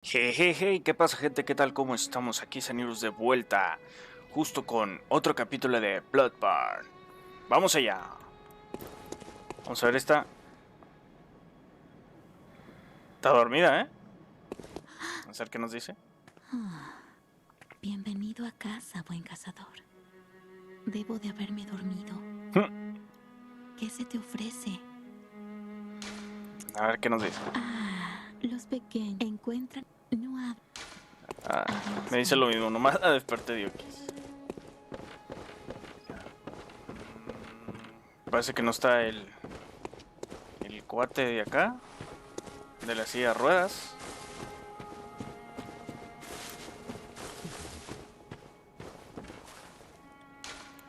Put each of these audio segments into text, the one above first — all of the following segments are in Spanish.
Jejeje, ¿qué pasa, gente? ¿Qué tal? ¿Cómo estamos? Aquí Sanirus de vuelta, justo con otro capítulo de Bloodborne. Vamos allá. Vamos a ver esta. Está dormida, ¿eh? Vamos a ver qué nos dice. Bienvenido a casa, buen cazador. Debo de haberme dormido. ¿Qué se te ofrece? A ver qué nos dice. Los pequeños encuentran... No hablan. Me dice lo mismo, nomás la desperté de Diokis. Parece que no está el cuate de acá, de la silla de ruedas.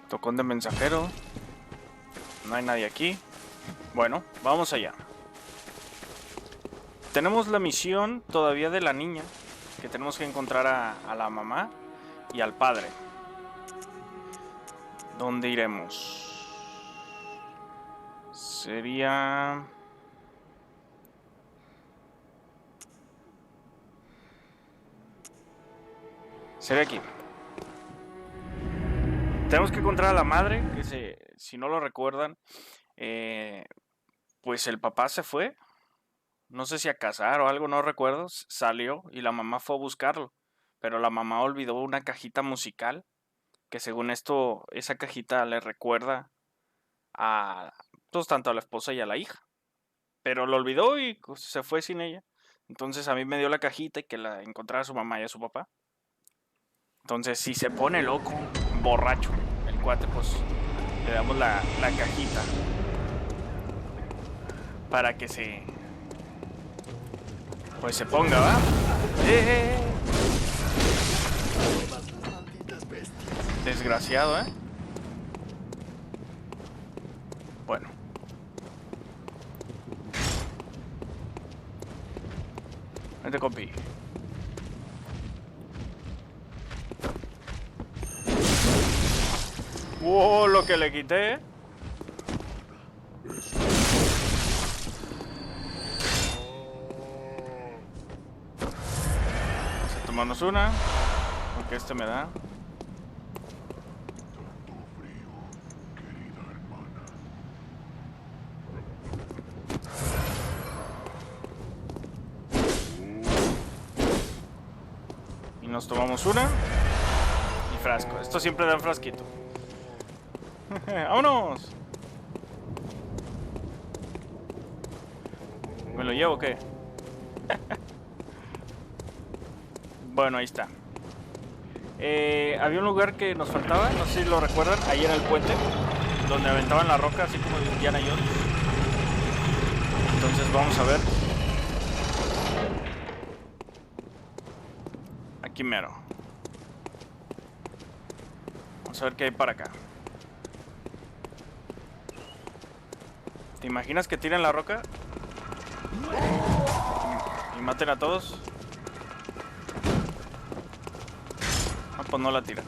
Tocón de mensajero. No hay nadie aquí. Bueno, vamos allá. Tenemos la misión todavía de la niña, que tenemos que encontrar a la mamá y al padre. ¿Dónde iremos? Sería... Sería aquí. Tenemos que encontrar a la madre, que si no lo recuerdan, pues el papá se fue. No sé si a cazar o algo, no recuerdo. Salió y la mamá fue a buscarlo. Pero la mamá olvidó una cajita musical, que según esto, esa cajita le recuerda a pues, tanto a la esposa y a la hija. Pero lo olvidó y se fue sin ella. Entonces a mí me dio la cajita y que la encontrara a su mamá y a su papá. Entonces si se pone loco, borracho, el cuate, pues le damos la cajita para que pues se ponga, ¿va? Desgraciado, ¿eh? Bueno. Vente, compi. ¡Wow! Lo que le quité. Vamos a tomarnos una. Porque este me da. Y nos tomamos una. Y frasco. Esto siempre da un frasquito. ¡Vámonos! ¿Me lo llevo o qué? Bueno, ahí está. Había un lugar que nos faltaba, no sé si lo recuerdan, ahí en el puente, donde aventaban la roca, así como de Indiana Jones. Entonces vamos a ver. Aquí mero. Vamos a ver qué hay para acá. ¿Te imaginas que tiren la roca? Y maten a todos. Ah, pues no la tiran.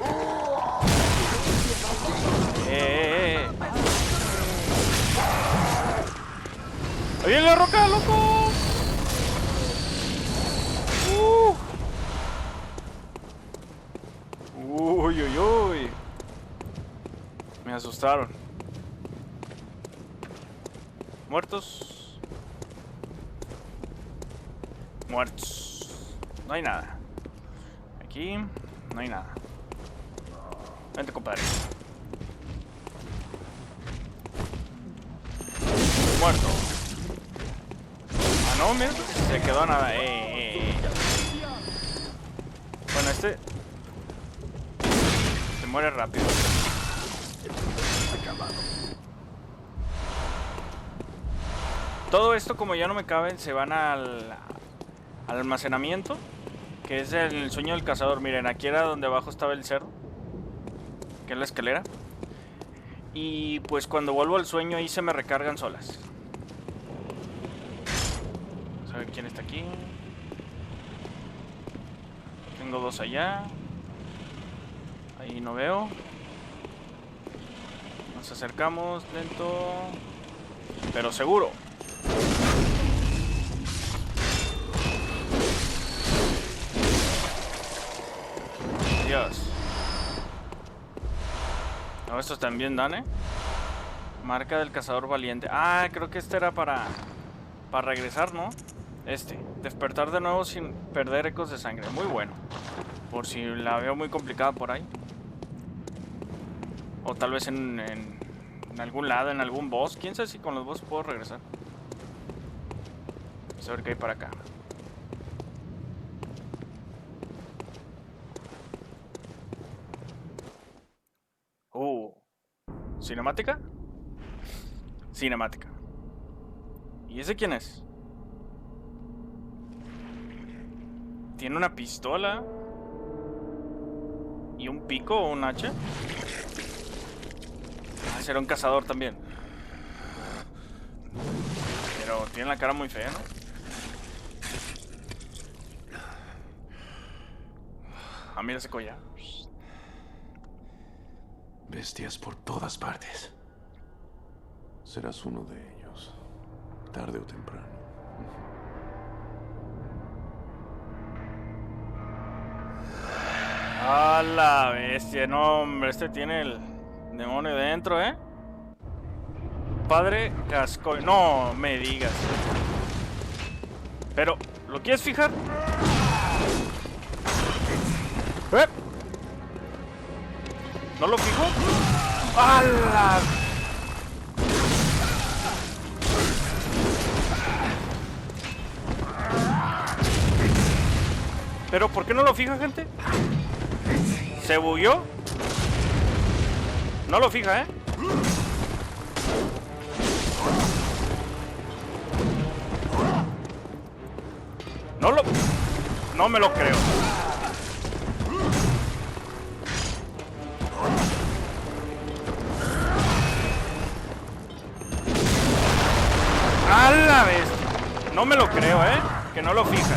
¡Ahí viene la roca, loco! Uy, uy, uy. Me asustaron. ¿Muertos? Muertos. No hay nada. Aquí no hay nada. Vente, compadre. Muerto. Ah, no, mira. Se quedó nada. Bueno, este se muere rápido. Todo esto, como ya no me caben, se van al almacenamiento, que es el sueño del cazador. Miren, aquí era donde abajo estaba el cerro, que es la escalera. Y pues cuando vuelvo al sueño ahí se me recargan solas. Vamos a ver quién está aquí. Tengo dos allá. Ahí no veo. Nos acercamos lento, pero seguro. estos también dan, ¿eh? Marca del cazador valiente. Ah, creo que este era para regresar, ¿no? Despertar de nuevo sin perder ecos de sangre. Muy bueno. Por si la veo muy complicada por ahí. O tal vez en algún lado, en algún boss. Quién sabe si con los boss puedo regresar. Vamos a ver qué hay para acá. ¿Cinemática? Cinemática. ¿Y ese quién es? Tiene una pistola. ¿Y un pico o un hacha? Ah, será un cazador también. Pero tiene la cara muy fea, ¿no? Ah, mira ese collar. Bestias por todas partes. Serás uno de ellos, tarde o temprano. ¡A la bestia! No, hombre, este tiene el demonio dentro, ¿eh? Padre Cascoy. No me digas. Pero, ¿lo quieres fijar? ¿Eh? ¿No lo fijo? ¡Hala! ¿Pero por qué no lo fija, gente? ¿Se bugueó? No lo fija, ¿eh? No me lo creo. ¡A la vez! No me lo creo, ¿eh? Que no lo fija.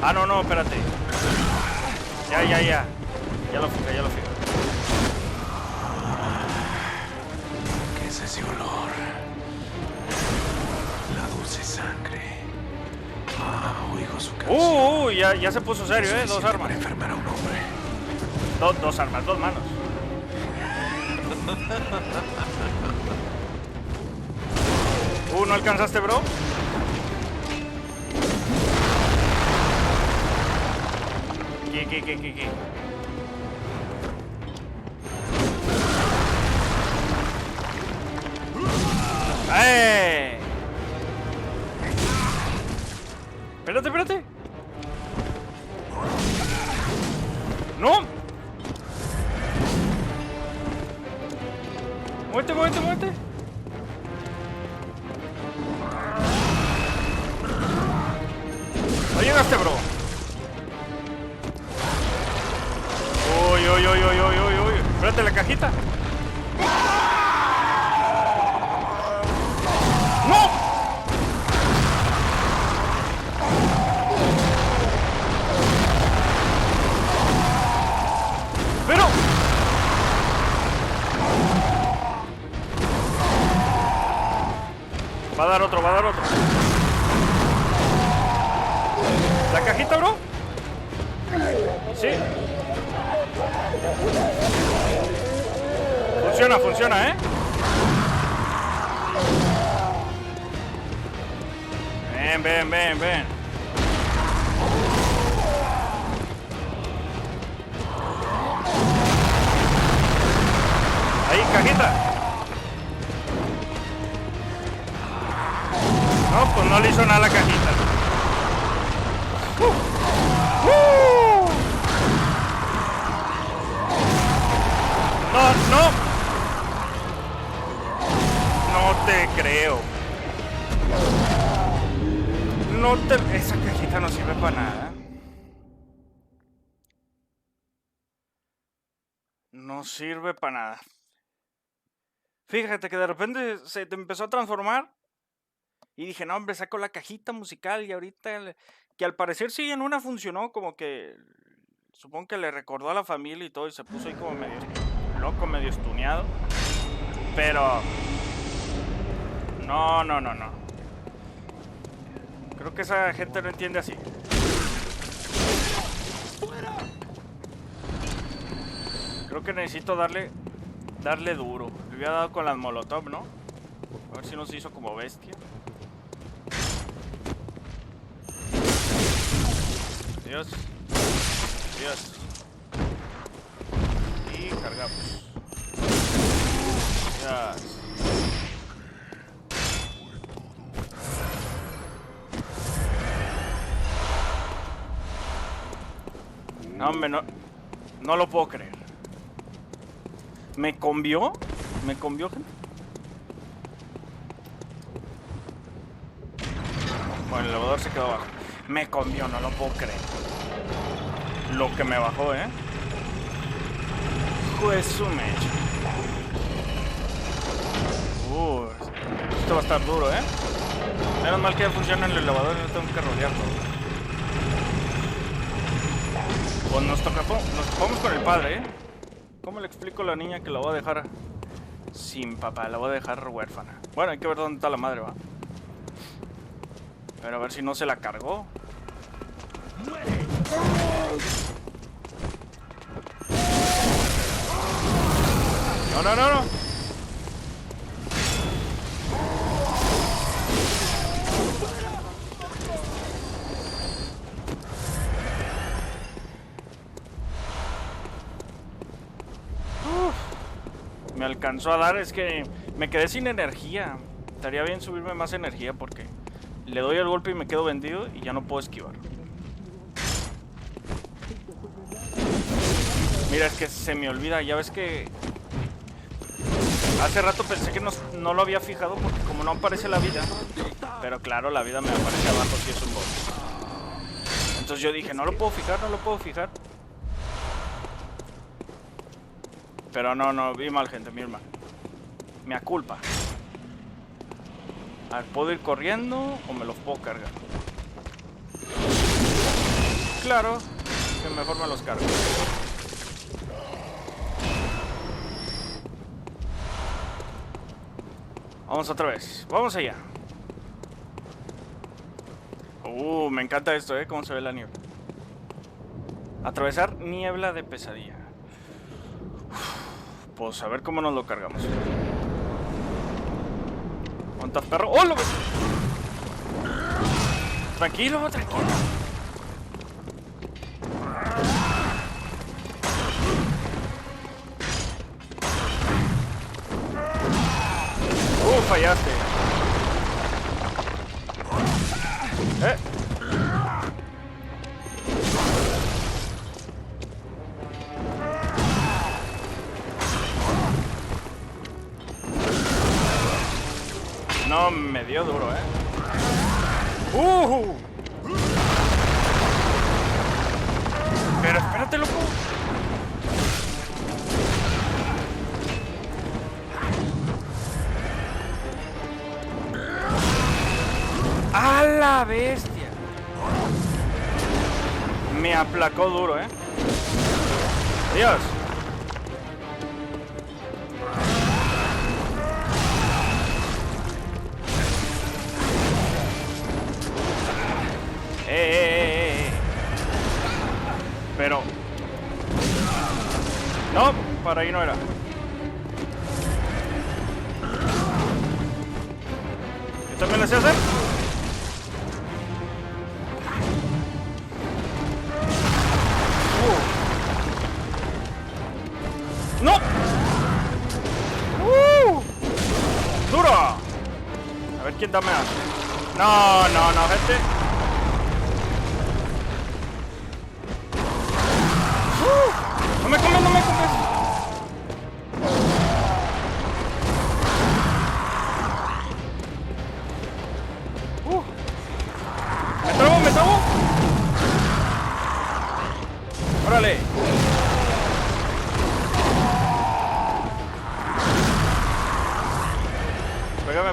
Ah, no, espérate. Ya. Ya lo fija. ¿Qué es ese olor? La dulce sangre. Oigo su canción. Ya se puso serio, ¿eh? Dos armas. Para enfermar a un hombre. Dos armas, dos manos. ¿No alcanzaste, bro? ¿Qué? ¡Eh! Espérate. ¡No! Muévete. No llegaste, bro. Uy. Espérate la cajita. ¡No! Pero va a dar otro. ¿La cajita, bro? Sí. Funciona, ¿eh? Ven. Ahí, cajita. No, pues no le hizo nada a la cajita. No te creo. Esa cajita no sirve para nada. No sirve para nada. Fíjate que de repente se te empezó a transformar. Y dije, no, hombre, saco la cajita musical. Y ahorita, que al parecer sí en una funcionó. Como que, supongo que le recordó a la familia y todo. Y se puso ahí como medio loco, medio estuneado. Pero no. Creo que esa gente no entiende así. creo que necesito darle duro. Le había dado con las molotov, ¿no? A ver si no se hizo como bestia. Dios. Dios. Y cargamos. Ya. No, hombre, no lo puedo creer. ¿Me convió? ¿Me convió, gente? Bueno, el elevador se quedó abajo. Me convió, no lo puedo creer. Lo que me bajó, ¿eh? Pues su mecha. Esto va a estar duro, ¿eh? Menos mal que ya funciona el elevador y no tengo que rodear todo. Pues nos topamos con el padre, ¿eh? ¿Cómo le explico a la niña que la voy a dejar sin papá? La voy a dejar huérfana. Bueno, hay que ver dónde está la madre, va. Pero a ver si no se la cargó. No. Me alcanzó a dar, es que me quedé sin energía. Estaría bien subirme más energía porque le doy el golpe y me quedo vendido y ya no puedo esquivar. Mira, es que se me olvida, ya ves que hace rato pensé que no lo había fijado porque como no aparece la vida. Pero claro, la vida me aparece abajo si es un boss. Entonces yo dije, no lo puedo fijar. Pero no, vi mal, gente, vi mal. Me culpa. A ver, ¿puedo ir corriendo o me los puedo cargar? Claro, que mejor me los cargo. Vamos otra vez, vamos allá. Me encanta esto, cómo se ve la niebla. Atravesar niebla de pesadilla. Pues a ver cómo nos lo cargamos. ¿Cuántas perro? ¡Oh, lo ves! Tranquilo. Fallaste. No, me dio duro, Pero espérate, loco. ¡A la bestia! Me aplacó duro, Dios. Pero no, para ahí no era. Yo también lo sé hacer. ¡No! ¡Duro! A ver quién da más. No, gente. No me comes. Me trabo. Órale.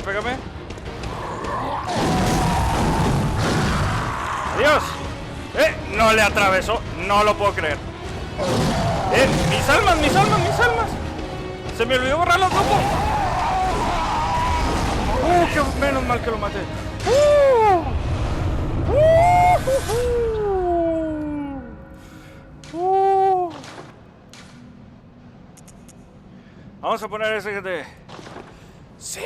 Pégame. Adiós. No le atravesó. No lo puedo creer. Mis almas. Se me olvidó borrar los grupos. Que menos mal que lo maté. Vamos a poner ese de... ¡Sí!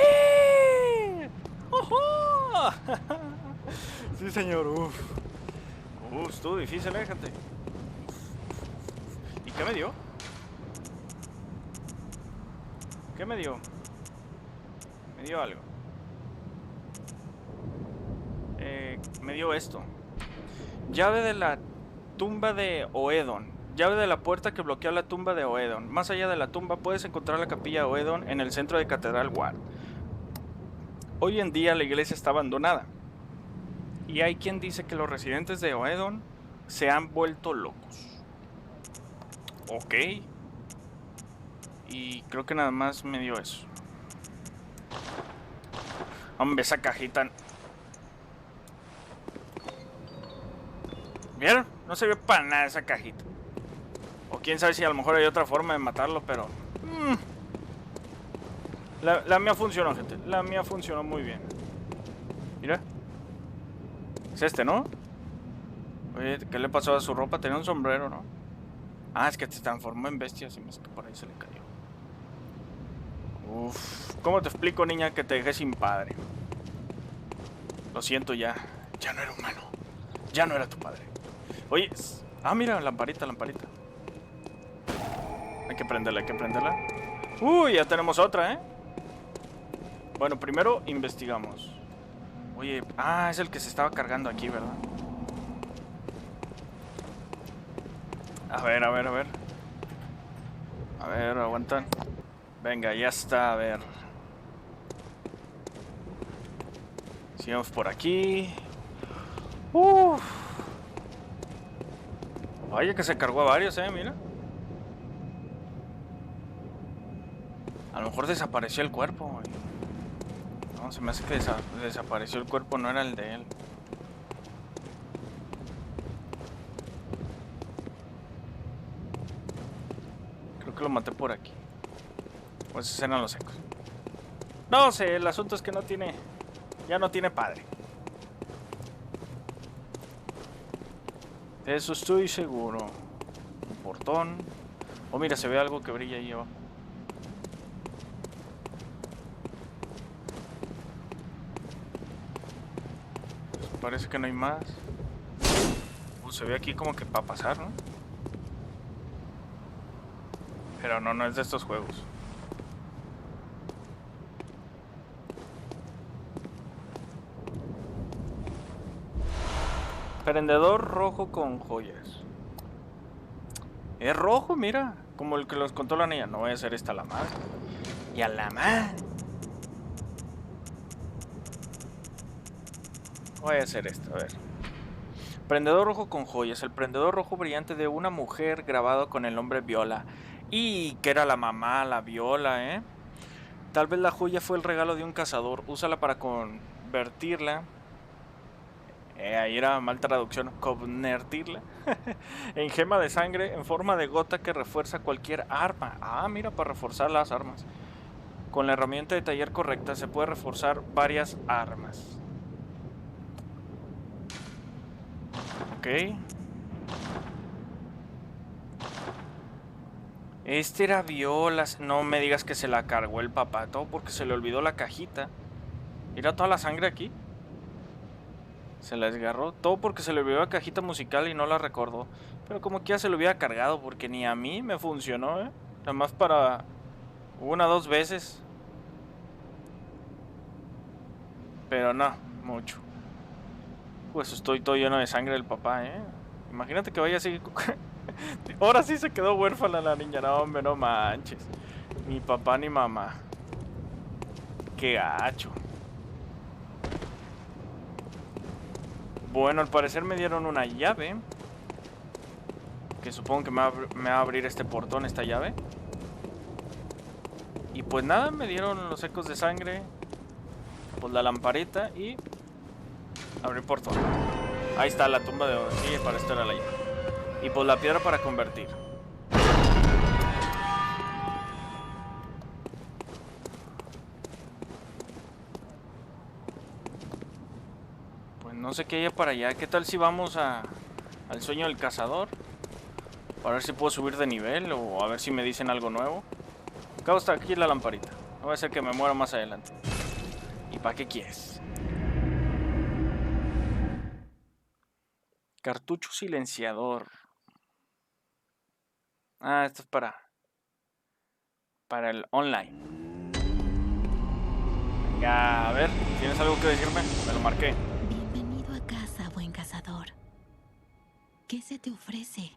¡Ojo! Sí, señor. Estuvo difícil, gente. ¿Y qué me dio? ¿Qué me dio? Me dio algo. Me dio esto. Llave de la tumba de Oedon. Llave de la puerta que bloquea la tumba de Oedon. Más allá de la tumba puedes encontrar la capilla de Oedon en el centro de Catedral Ward. Hoy en día la iglesia está abandonada. Y hay quien dice que los residentes de Oedon se han vuelto locos. Ok. Y creo que nada más me dio eso. Hombre, esa cajita... ¿Vieron? No se ve para nada esa cajita. O quién sabe si a lo mejor hay otra forma de matarlo, pero... La mía funcionó, gente. La mía funcionó muy bien. Mira. Es este, ¿no? Oye, ¿qué le pasó a su ropa? Tenía un sombrero, ¿no? Ah, es que se transformó en bestia. Así es que por ahí se le cayó. Uf. ¿Cómo te explico, niña, que te dejé sin padre? Lo siento ya. Ya no era humano. Ya no era tu padre. Oye. Ah, mira, lamparita. Hay que prenderla, Uy, ya tenemos otra, ¿eh? Bueno, primero investigamos. Oye, es el que se estaba cargando aquí, ¿verdad? A ver. A ver, aguantan. Venga, ya está, a ver. Sigamos por aquí. Vaya que se cargó a varios, mira. A lo mejor desapareció el cuerpo. No, se me hace que desapareció el cuerpo, no era el de él. Creo que lo maté por aquí. Pues esos eran los ecos. No sé, el asunto es que no tiene... Ya no tiene padre. De eso estoy seguro. Un portón. Oh, mira, se ve algo que brilla ahí abajo. Parece que no hay más. Se ve aquí como que para pasar, ¿no? Pero no es de estos juegos. Prendedor rojo con joyas. Es rojo, mira. Como el que los contó la niña. No voy a hacer esta a la madre. Y a la madre. Voy a hacer esto, a ver. Prendedor rojo con joyas. El prendedor rojo brillante de una mujer grabado con el nombre Viola. Y que era la mamá, la Viola, ¿eh? Tal vez la joya fue el regalo de un cazador. Úsala para convertirla. Ahí era mal traducción. Convertirla. En gema de sangre en forma de gota que refuerza cualquier arma. Ah, mira, para reforzar las armas. Con la herramienta de taller correcta se puede reforzar varias armas. Ok. Este era Viola. No me digas que se la cargó el papá. Todo porque se le olvidó la cajita. Mira toda la sangre aquí. Se la desgarró. Todo porque se le olvidó la cajita musical y no la recordó. Pero como que ya se lo hubiera cargado. Porque ni a mí me funcionó, ¿eh? Nada más para 1 o 2 veces. Pero no, mucho. Pues estoy todo lleno de sangre del papá, ¿eh? Imagínate que vaya así. Ahora sí se quedó huérfana la niña. No, hombre, no manches. Ni papá ni mamá. Qué gacho. Bueno, al parecer me dieron una llave. Que supongo que me va a abrir este portón, esta llave. Y pues nada, me dieron los ecos de sangre. Pues la lamparita y... abrir portón. Ahí está la tumba de oro. Sí, para esto era la llave. Y pues la piedra para convertir. Pues no sé qué haya para allá. ¿Qué tal si vamos al sueño del cazador? Para ver si puedo subir de nivel o a ver si me dicen algo nuevo. Acabo está aquí la lamparita. No va a ser que me muera más adelante. ¿Y para qué quieres? Cartucho silenciador. Ah, esto es para el online. Venga, a ver, ¿tienes algo que decirme? Me lo marqué. Bienvenido a casa, buen cazador. ¿Qué se te ofrece?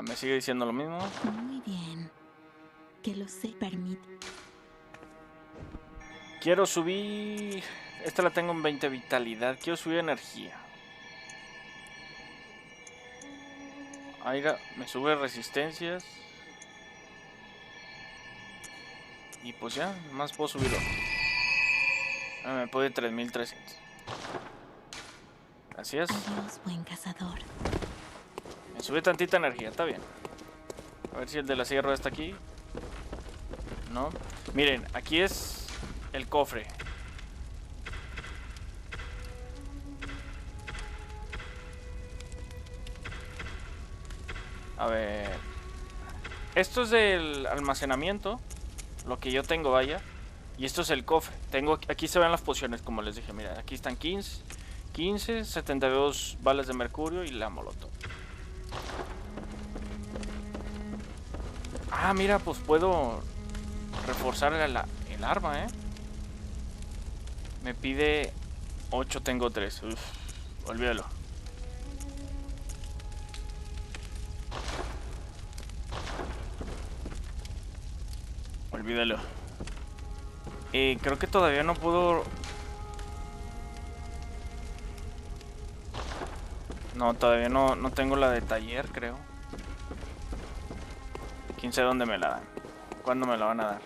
Me sigue diciendo lo mismo. Muy bien. Que lo se permite. Quiero subir... Esta la tengo en 20 vitalidad. Quiero subir energía. Aire, me sube resistencias. Y pues ya, más puedo subirlo. Me puede 3300. Gracias. Adiós, buen cazador. Me sube tantita energía, está bien. A ver si el de la silla de ruedas está aquí. No. Miren, aquí es el cofre. A ver. Esto es del almacenamiento. Lo que yo tengo, vaya. Y esto es el cofre. Aquí se ven las pociones, como les dije. Mira, aquí están 15, 72 balas de mercurio y la molotov. Ah, mira, pues puedo reforzar el arma, Me pide 8, tengo 3. Uf, olvídalo. Olvídalo. Creo que todavía no puedo... No, todavía no tengo la de taller, creo. Quién sabe dónde me la dan. ¿Cuándo me la van a dar?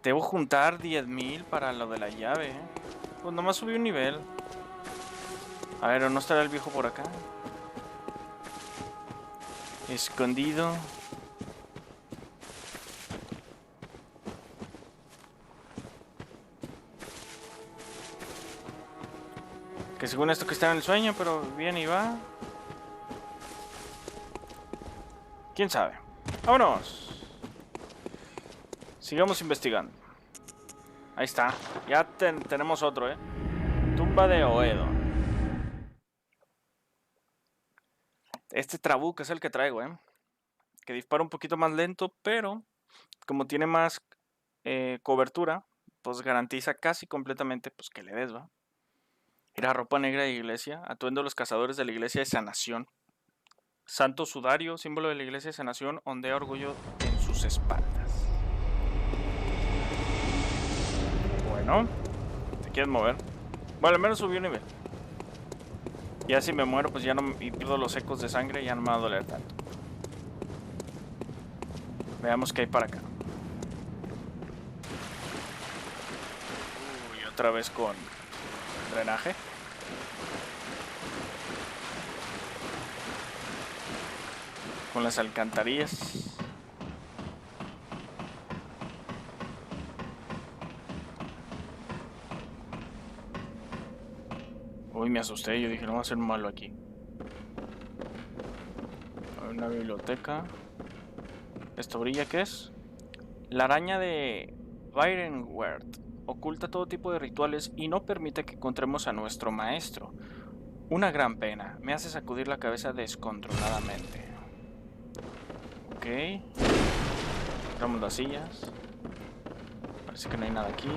Debo juntar 10,000 para lo de la llave, Pues nomás subí un nivel. A ver, ¿no estará el viejo por acá? Escondido. Que según esto que está en el sueño, pero viene y va. ¿Quién sabe? ¡Vámonos! Sigamos investigando. Ahí está. Ya tenemos otro, Tumba de Oedo. Este trabuco es el que traigo, Que dispara un poquito más lento, pero como tiene más cobertura, pues garantiza casi completamente pues que le des, ¿va? Mira, ropa negra de iglesia, atuendo de los cazadores de la iglesia de sanación. Santo sudario, símbolo de la iglesia de sanación, ondea orgullo en sus espaldas. Bueno, ¿te quieres mover? Bueno, al menos subí un nivel. Ya si me muero, pues ya no, y pierdo los ecos de sangre, ya no me va a doler tanto. Veamos qué hay para acá. Uy, otra vez con drenaje. Con las alcantarillas. Uy, me asusté, yo dije, no va a ser malo aquí. Hay una biblioteca. ¿Esto brilla qué es? La araña de Byronwert oculta todo tipo de rituales y no permite que encontremos a nuestro maestro. Una gran pena, me hace sacudir la cabeza descontroladamente. Ok. Entramos las sillas. Parece que no hay nada aquí.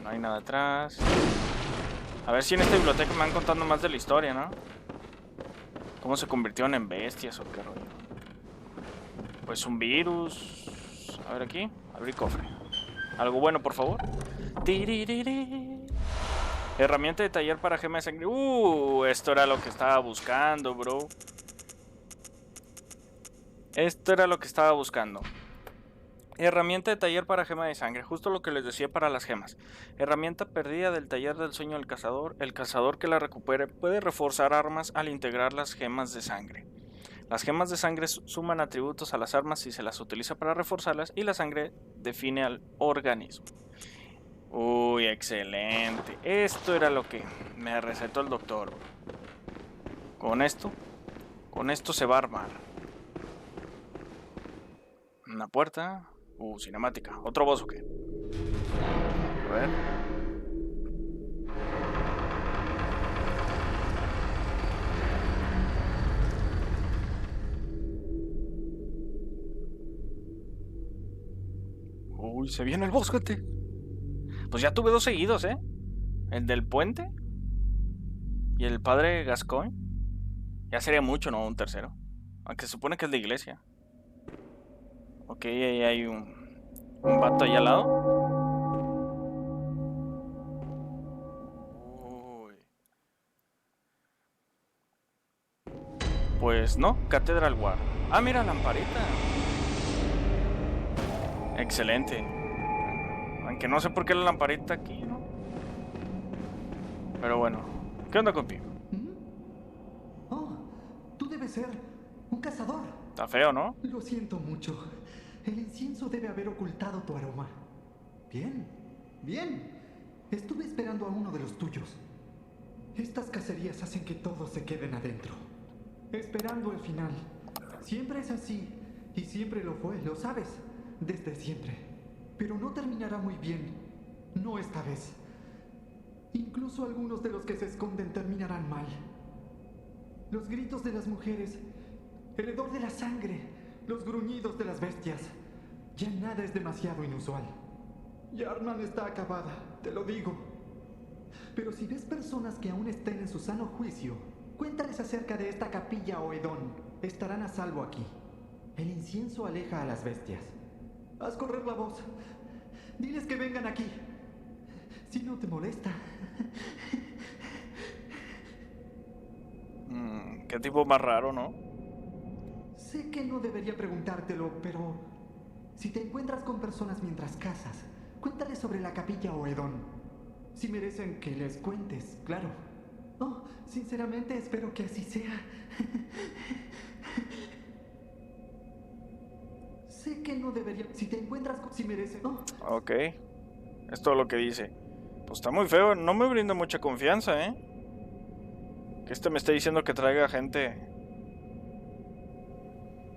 No hay nada atrás. A ver si en esta biblioteca me van contando más de la historia, ¿no? ¿Cómo se convirtieron en bestias o qué rollo? Pues un virus. A ver aquí. Abrir cofre. Algo bueno, por favor. Herramienta de taller para gema de sangre. Esto era lo que estaba buscando, bro. Esto era lo que estaba buscando. Herramienta de taller para gema de sangre. Justo lo que les decía para las gemas. Herramienta perdida del taller del sueño del cazador. El cazador que la recupere puede reforzar armas al integrar las gemas de sangre. Las gemas de sangre suman atributos a las armas si se las utiliza para reforzarlas. Y la sangre define al organismo. Uy, excelente. Esto era lo que me recetó el doctor. Con esto se va a armar. Una puerta. Cinemática. ¿Otro boss o qué? A ver. Uy, se viene el boss, gente. Pues ya tuve 2 seguidos, ¿eh? El del puente y el padre Gascoigne. Ya sería mucho, ¿no? Un tercero. Aunque se supone que es de iglesia. Ok, ahí hay un vato ahí al lado. Uy. Pues no, Cathedral Ward. Ah, mira, lamparita. Excelente. Aunque no sé por qué la lamparita aquí, ¿no? Pero bueno, ¿qué onda contigo? Oh, tú debes ser un cazador. Está feo, ¿no? Lo siento mucho. El incienso debe haber ocultado tu aroma. Bien, bien. Estuve esperando a uno de los tuyos. Estas cacerías hacen que todos se queden adentro, esperando el final. Siempre es así, y siempre lo fue, lo sabes, desde siempre. Pero no terminará muy bien, no esta vez. Incluso algunos de los que se esconden terminarán mal. Los gritos de las mujeres, el hedor de la sangre, los gruñidos de las bestias. Ya nada es demasiado inusual. Yarman está acabada, te lo digo. Pero si ves personas que aún estén en su sano juicio, cuéntales acerca de esta capilla o Edón. Estarán a salvo aquí. El incienso aleja a las bestias. Haz correr la voz. Diles que vengan aquí. Si no te molesta. Qué tipo más raro, ¿no? Sé que no debería preguntártelo, pero si te encuentras con personas mientras cazas, cuéntales sobre la capilla o Edón. Si merecen que les cuentes, claro. Oh, sinceramente espero que así sea. Sé que no debería... Si te encuentras con... Si merecen... Oh. Ok. Es todo lo que dice. Pues está muy feo. No me brinda mucha confianza, ¿eh? Que me esté diciendo que traiga gente.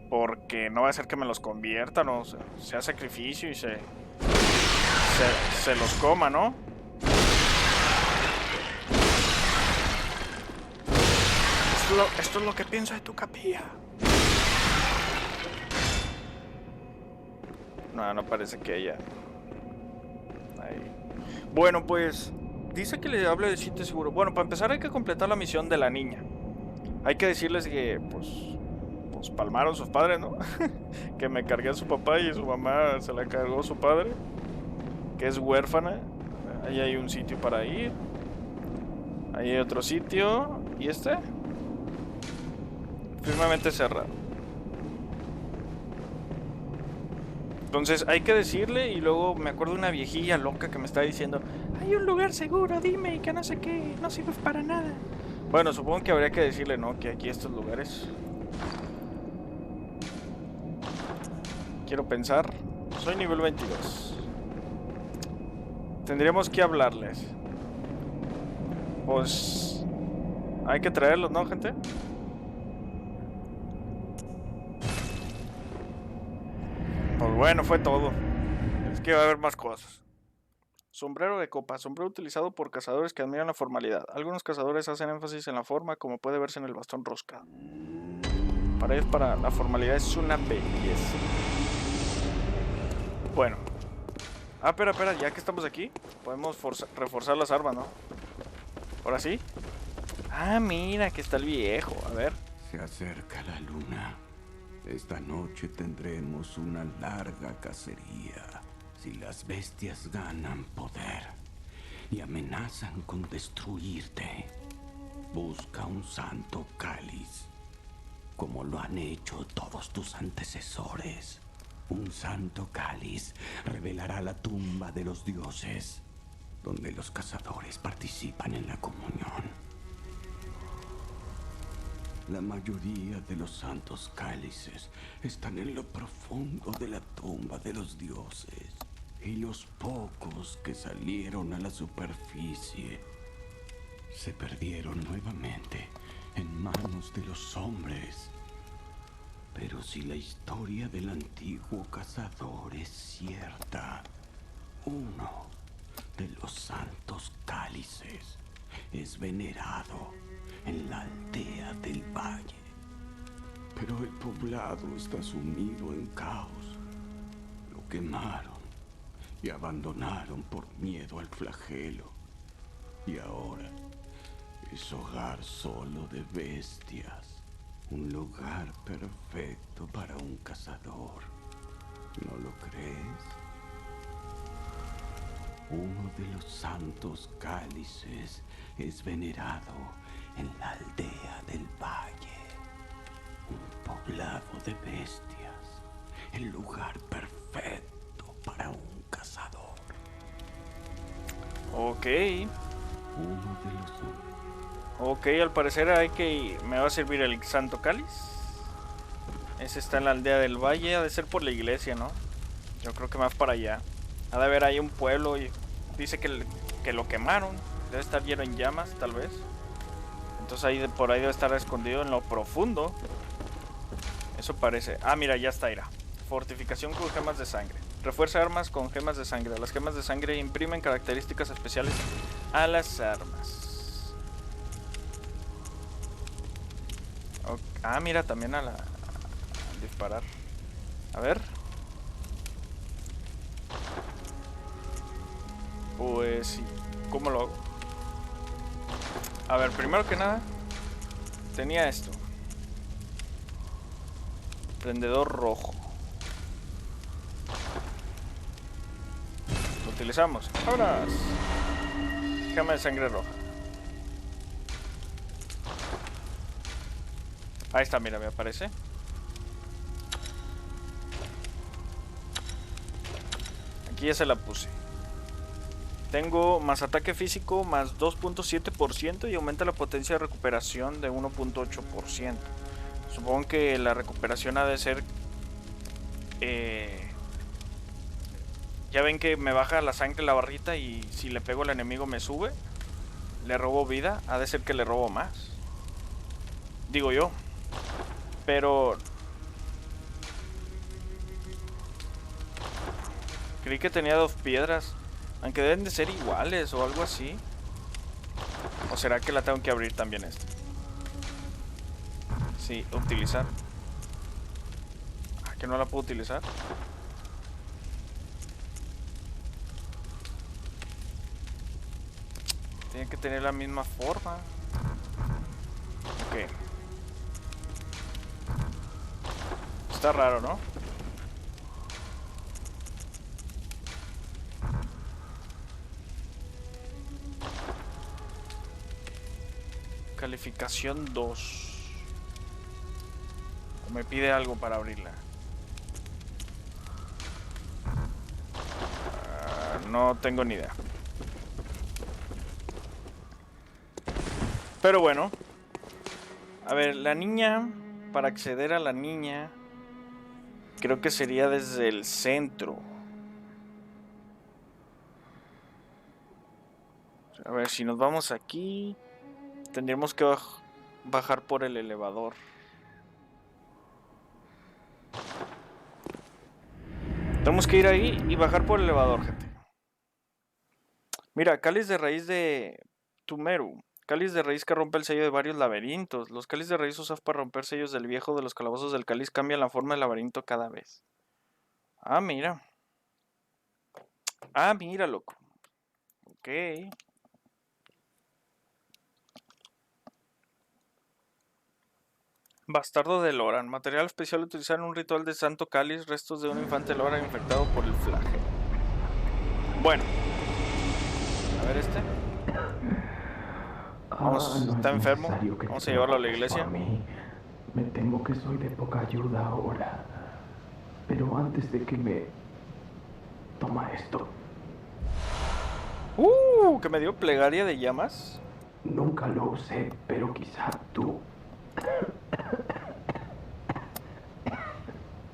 Porque no va a ser que me los conviertan o sea sacrificio y se los coma, ¿no? Esto es lo que pienso de tu capilla. No parece que haya. Ahí. Bueno, pues dice que le hable de sitio seguro. Bueno, para empezar hay que completar la misión de la niña. Hay que decirles que pues palmaron sus padres, ¿no? Que me cargué a su papá y su mamá se la cargó su padre, que es huérfana. Ahí hay un sitio para ir. Ahí hay otro sitio. ¿Y este? Firmemente cerrado. Entonces hay que decirle. Y luego me acuerdo de una viejilla loca que me está diciendo: hay un lugar seguro, dime, y que no sé qué, no sirve para nada. Bueno, supongo que habría que decirle, ¿no? Que aquí estos lugares. Quiero pensar. Soy nivel 22. Tendríamos que hablarles. Pues hay que traerlos, ¿no, gente? Pues bueno, fue todo. Es que va a haber más cosas. Sombrero de copa. Sombrero utilizado por cazadores que admiran la formalidad. Algunos cazadores hacen énfasis en la forma, como puede verse en el bastón roscado. Para ellos, la formalidad es una belleza. Bueno. Espera, ya que estamos aquí, podemos reforzar las armas, ¿no? ¿Ahora sí? Mira, que está el viejo, a ver. Se acerca la luna. Esta noche tendremos una larga cacería. Si las bestias ganan poder y amenazan con destruirte, busca un santo cáliz, como lo han hecho todos tus antecesores. Un santo cáliz revelará la tumba de los dioses, donde los cazadores participan en la comunión. La mayoría de los santos cálices están en lo profundo de la tumba de los dioses. Y los pocos que salieron a la superficie se perdieron nuevamente en manos de los hombres. Pero si la historia del antiguo cazador es cierta, uno de los santos cálices es venerado en la aldea del valle. Pero el poblado está sumido en caos. Lo quemaron y abandonaron por miedo al flagelo. Y ahora es hogar solo de bestias. Un lugar perfecto para un cazador. ¿No lo crees? Uno de los santos cálices es venerado en la aldea del valle. Un poblado de bestias. El lugar perfecto para un cazador. Ok. Uno de los... Ok, al parecer hay que... me va a servir el Santo Cáliz. Ese está en la aldea del valle. Ha de ser por la iglesia, ¿no? Yo creo que más para allá. Ha de haber ahí un pueblo y dice que lo quemaron. Debe estar lleno en llamas, tal vez. Entonces ahí por ahí debe estar escondido en lo profundo. Eso parece. Ah, mira, ya está, Ira. Fortificación con gemas de sangre. Refuerza armas con gemas de sangre. Las gemas de sangre imprimen características especiales a las armas. Okay. Ah, mira, también al disparar. A ver. Pues sí. ¿Cómo lo hago? A ver, primero que nada, tenía esto. Prendedor rojo. Lo utilizamos. Ahora. Gema de sangre roja. Ahí está, mira, me aparece. Aquí ya se la puse. Tengo más ataque físico, más 2.7% y aumenta la potencia de recuperación de 1.8%. Supongo que la recuperación ha de ser... ya ven que me baja la sangre la barrita y si le pego al enemigo me sube. Le robo vida, ha de ser que le robo más. Digo yo. Pero... creí que tenía 2 piedras. Aunque deben de ser iguales o algo así. ¿O será que la tengo que abrir también esta? Sí, utilizar. ¿Que no la puedo utilizar? Tiene que tener la misma forma. Ok. Está raro, ¿no? Calificación 2. O me pide algo para abrirla. No tengo ni idea. Pero bueno. A ver, la niña. Para acceder a la niña, creo que sería desde el centro. A ver, si nos vamos aquí, tendríamos que bajar por el elevador. Tenemos que ir ahí y bajar por el elevador, gente. Mira, cáliz de raíz de Tumeru. Cáliz de raíz que rompe el sello de varios laberintos. Los cáliz de raíz usados para romper sellos del viejo de los calabozos del cáliz cambian la forma del laberinto cada vez. Ah, mira. Ah, mira, loco. Ok. Bastardo de Loran. Material especial utilizado en un ritual de Santo Cáliz. Restos de un infante Loran infectado por el flagelo. Bueno. A ver este. Vamos, no está es enfermo. necesario que Vamos te a llevarlo a la preocupes iglesia. por mí. Me temo que soy de poca ayuda ahora. Pero antes de que me... Toma esto. Que me dio plegaria de llamas. Nunca lo usé, pero quizá tú...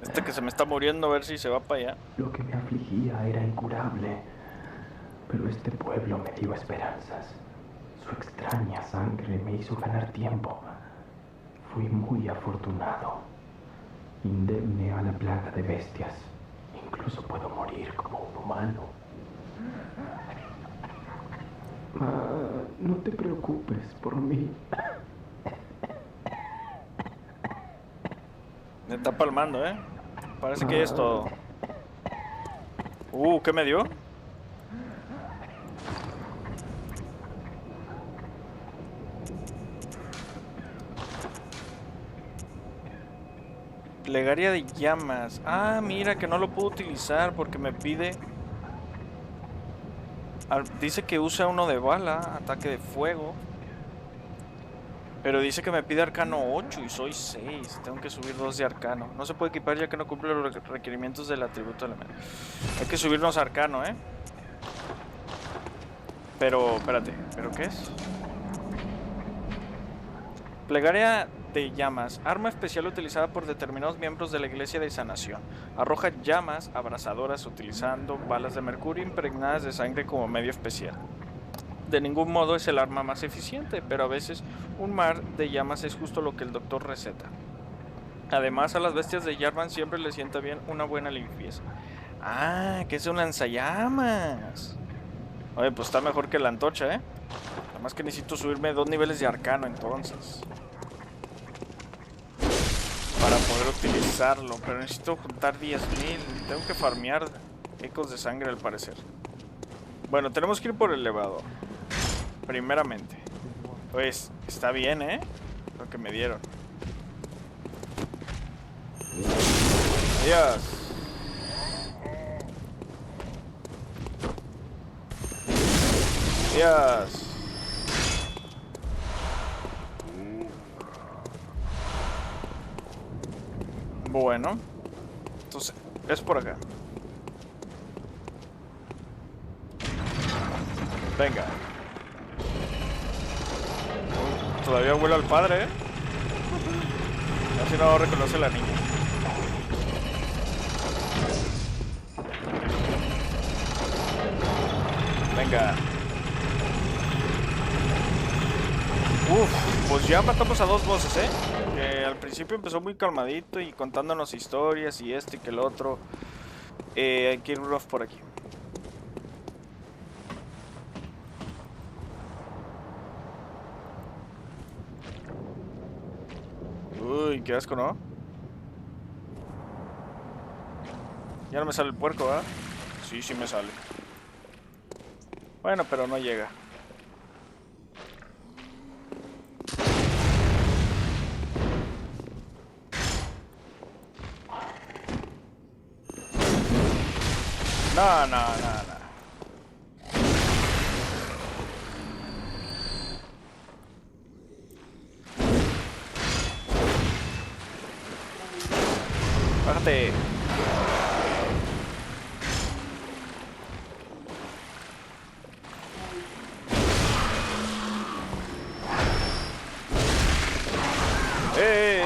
Este que se me está muriendo, a ver si se va para allá. Lo que me afligía era incurable. Pero este pueblo me dio esperanzas. Su extraña sangre me hizo ganar tiempo. Fui muy afortunado. Indemne a la plaga de bestias. Incluso puedo morir como un humano. No te preocupes por mí. Me está palmando, Parece que es todo. ¿Qué me dio? Plegaria de llamas. Ah, mira que no lo puedo utilizar porque me pide... Dice que usa uno de bala, ataque de fuego. Pero dice que me pide arcano 8 y soy 6. Tengo que subir 2 de arcano. No se puede equipar ya que no cumple los requerimientos del atributo elemento. Hay que subirnos arcano, Pero, espérate. ¿Pero qué es? Plegaria de llamas. Arma especial utilizada por determinados miembros de la Iglesia de Sanación. Arroja llamas abrasadoras utilizando balas de mercurio impregnadas de sangre como medio especial. De ningún modo es el arma más eficiente, pero a veces un mar de llamas es justo lo que el doctor receta. Además, a las bestias de Jarvan siempre les sienta bien una buena limpieza. Ah, que es un lanzallamas. Oye, pues está mejor que la antorcha, Además que necesito subirme 2 niveles de arcano entonces. Para poder utilizarlo, pero necesito juntar 10.000. Tengo que farmear ecos de sangre al parecer. Bueno, tenemos que ir por el elevador. Primeramente. Pues, está bien, lo que me dieron. Adiós. Adiós. Bueno. Entonces, es por acá. Venga. Todavía huele al padre, A ver si no reconoce la niña. Venga. Pues ya matamos a 2 bosses, Que al principio empezó muy calmadito y contándonos historias y esto y que el otro. Hay que ir rough por aquí. Uy, qué asco, ¿no? Ya no me sale el puerco, ¿verdad? Sí, sí me sale. Bueno, pero no llega. No, no, no, no. Bájate. ¡Eh!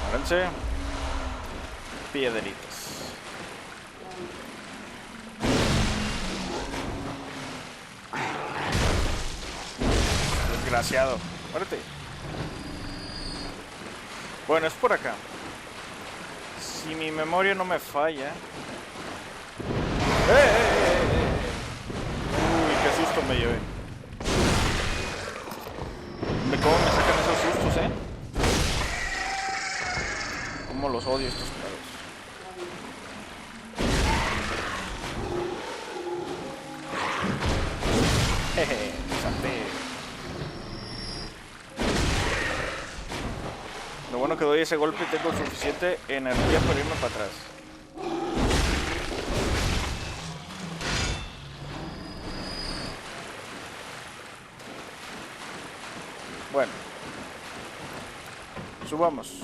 Ábranse. Piedritas. Desgraciado. Muérete. Bueno, es por acá. Si mi memoria no me falla. Uy, qué susto me llevé. ¿Cómo me sacan esos sustos, Cómo los odio estos pedos. Jeje, salté. Lo bueno que doy ese golpe y tengo suficiente energía para irme para atrás. Bueno. Subamos.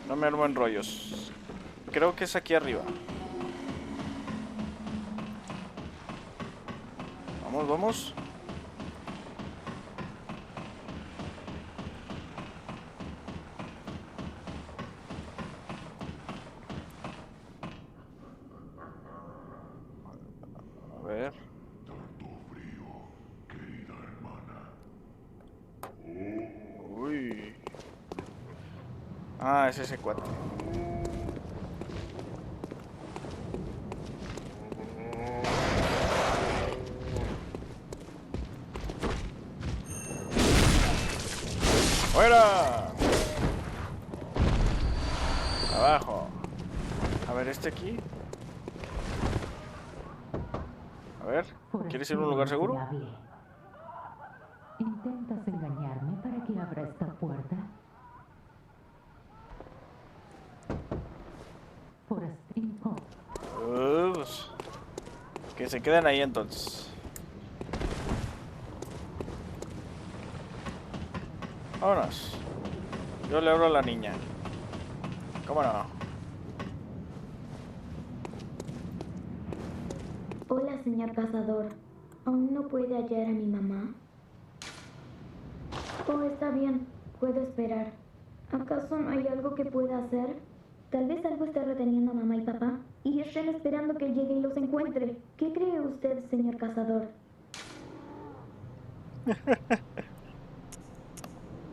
No me armo en rollos. Creo que es aquí arriba. Vamos, vamos. Ah, es ese cuate. ¡Fuera! Abajo. A ver, este aquí. A ver, ¿quieres ir a un lugar seguro? ¿Intentas engañarme para que abra esta puerta? Forastero. Pues, que se queden ahí entonces. Vámonos. Yo le abro a la niña. ¿Cómo no? Hola, señor cazador. ¿Aún no puede hallar a mi mamá? Oh, está bien. Puedo esperar. ¿Acaso no hay algo que pueda hacer? Tal vez algo está reteniendo a mamá y papá y estén esperando que llegue y los encuentre. ¿Qué cree usted, señor cazador?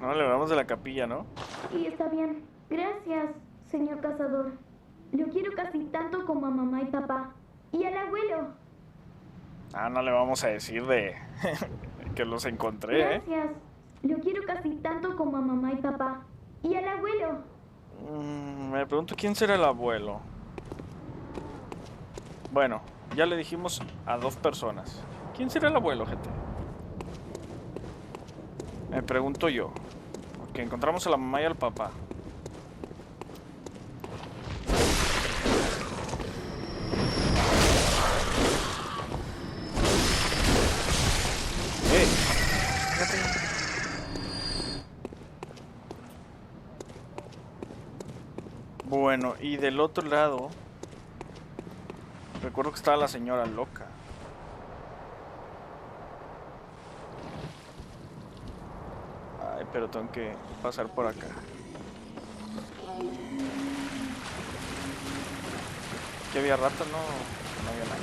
No, le hablamos de la capilla, ¿no? Y está bien. Gracias, señor cazador. Lo quiero casi tanto como a mamá y papá. Y al abuelo. Ah, no le vamos a decir de que los encontré, ¿eh? Gracias. Lo quiero casi tanto como a mamá y papá. Y al abuelo. Me pregunto quién será el abuelo. Bueno, ya le dijimos a 2 personas. ¿Quién será el abuelo, gente? Me pregunto yo. Porque encontramos a la mamá y al papá. Fíjate. Bueno, y del otro lado, recuerdo que estaba la señora loca. Ay, pero tengo que pasar por acá. ¿Qué había rato? No había nada.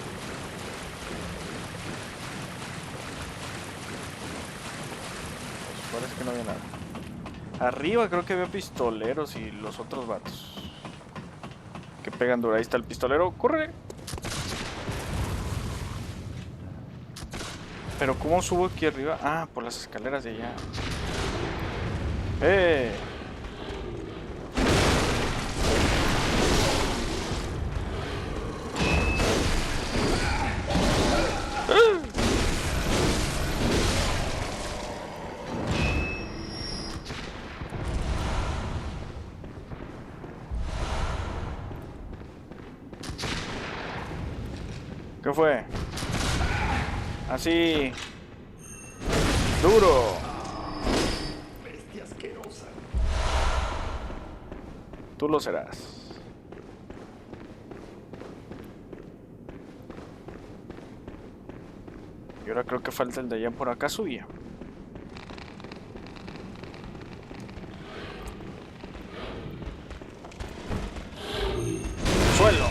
Pues parece que no había nada. Arriba creo que había pistoleros y los otros vatos que pegan duro. Ahí está el pistolero. ¡Corre! Pero ¿cómo subo aquí arriba? Ah, por las escaleras de allá. ¡Eh! ¿Qué fue? Así. Duro. Bestia asquerosa. Tú lo serás. Y ahora creo que falta el de allá. Por acá subía. Suelo.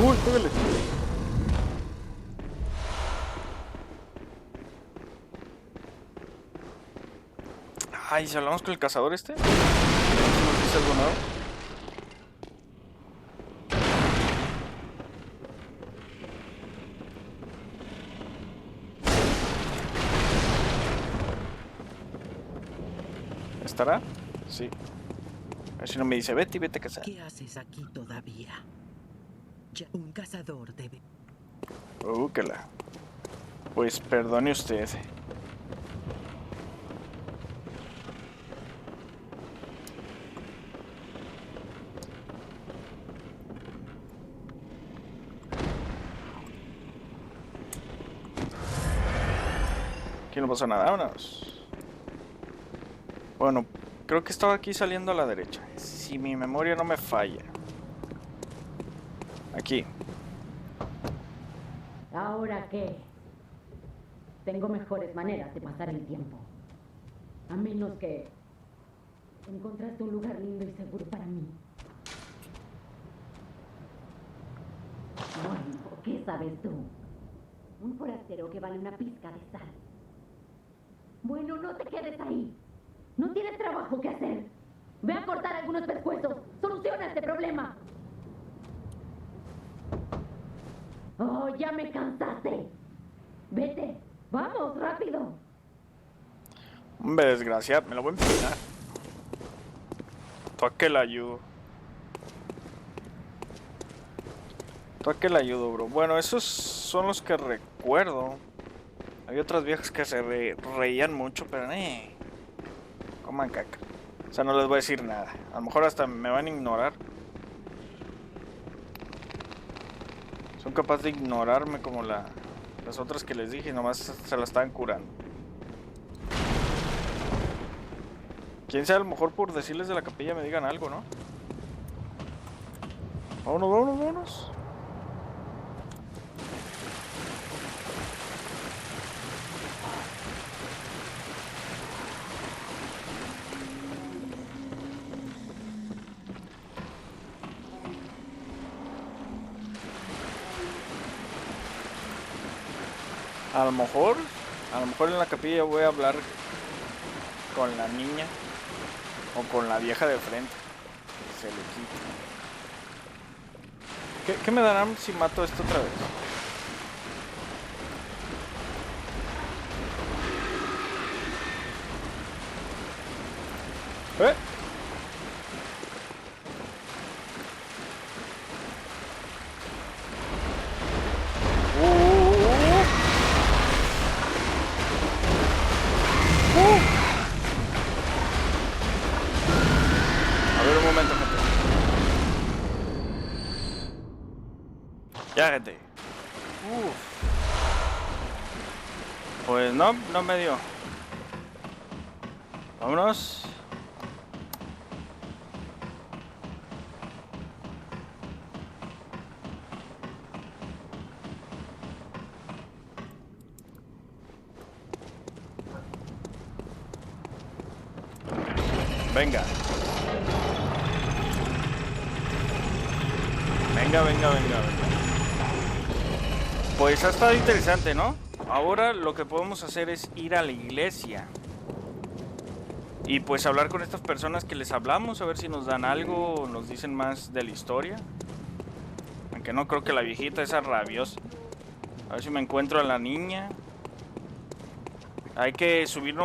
Uy, pégale. Ay, si hablamos con el cazador este. ¿Nos dice algo nuevo? ¿Estará? Sí. A ver si no me dice, vete y vete a cazar. ¿Qué haces aquí todavía? Ya un cazador debe... Que la. Pues perdone usted. Aquí no pasa nada, vámonos. Bueno, creo que estaba aquí saliendo a la derecha. Si mi memoria no me falla. Aquí. ¿Ahora qué? Tengo mejores maneras de pasar el tiempo. A menos que encontraste un lugar lindo y seguro para mí. Bueno, ¿qué sabes tú? Un forastero que vale una pizca de sal. Bueno, no te quedes ahí. ¿No tienes trabajo que hacer? Ve a cortar algunos pescuezos. Soluciona este problema. Oh, ya me cansaste. Vete. Vamos, rápido. Hombre, desgraciado, me lo voy a empinar. ¿Tú a qué la ayudo? ¿Tú a qué la ayudo, bro? Bueno, esos son los que recuerdo. Había otras viejas que se reían mucho, pero coman caca. O sea, no les voy a decir nada. A lo mejor hasta me van a ignorar. Son capaces de ignorarme como las otras que les dije. Nomás se la estaban curando. Quién sabe, a lo mejor por decirles de la capilla me digan algo, ¿no? Vámonos, vámonos, vámonos. A lo mejor en la capilla voy a hablar con la niña o con la vieja de frente. Se le quita. ¿Qué me darán si mato esto otra vez? ¿Eh? A ver un momento, gente. Ya, gente. Pues no me dio. Vámonos. Venga. Venga. Pues ha estado interesante, ¿no? Ahora lo que podemos hacer es ir a la iglesia. Y pues hablar con estas personas que les hablamos, a ver si nos dan algo o nos dicen más de la historia. Aunque no creo que la viejita esa rabiosa. A ver si me encuentro a la niña. Hay que subir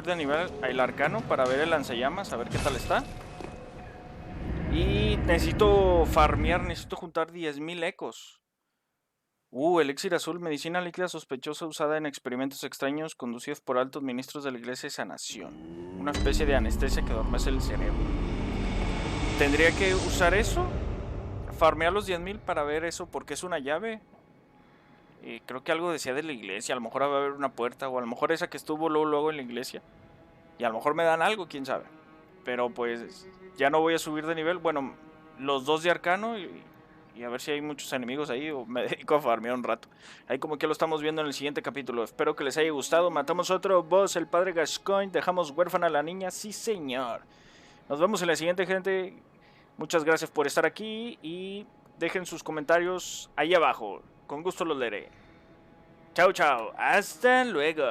de nivel al arcano para ver el lanzallamas, a ver qué tal está. Y necesito farmear, necesito juntar 10,000 ecos. Elixir azul, medicina líquida sospechosa usada en experimentos extraños conducidos por altos ministros de la iglesia de sanación. Una especie de anestesia que adormece el cerebro. ¿Tendría que usar eso? Farmear los 10,000 para ver eso, porque es una llave. Creo que algo decía de la iglesia, a lo mejor va a haber una puerta, o a lo mejor esa que estuvo luego en la iglesia. Y a lo mejor me dan algo, quién sabe. Pero pues ya no voy a subir de nivel. Bueno, los 2 de arcano y a ver si hay muchos enemigos ahí o me dedico a farmear un rato. Ahí como que lo estamos viendo en el siguiente capítulo. Espero que les haya gustado. Matamos otro boss, el padre Gascoigne. Dejamos huérfana a la niña. Sí, señor. Nos vemos en la siguiente, gente. Muchas gracias por estar aquí y dejen sus comentarios ahí abajo. Con gusto los leeré. Chao, chao. Hasta luego.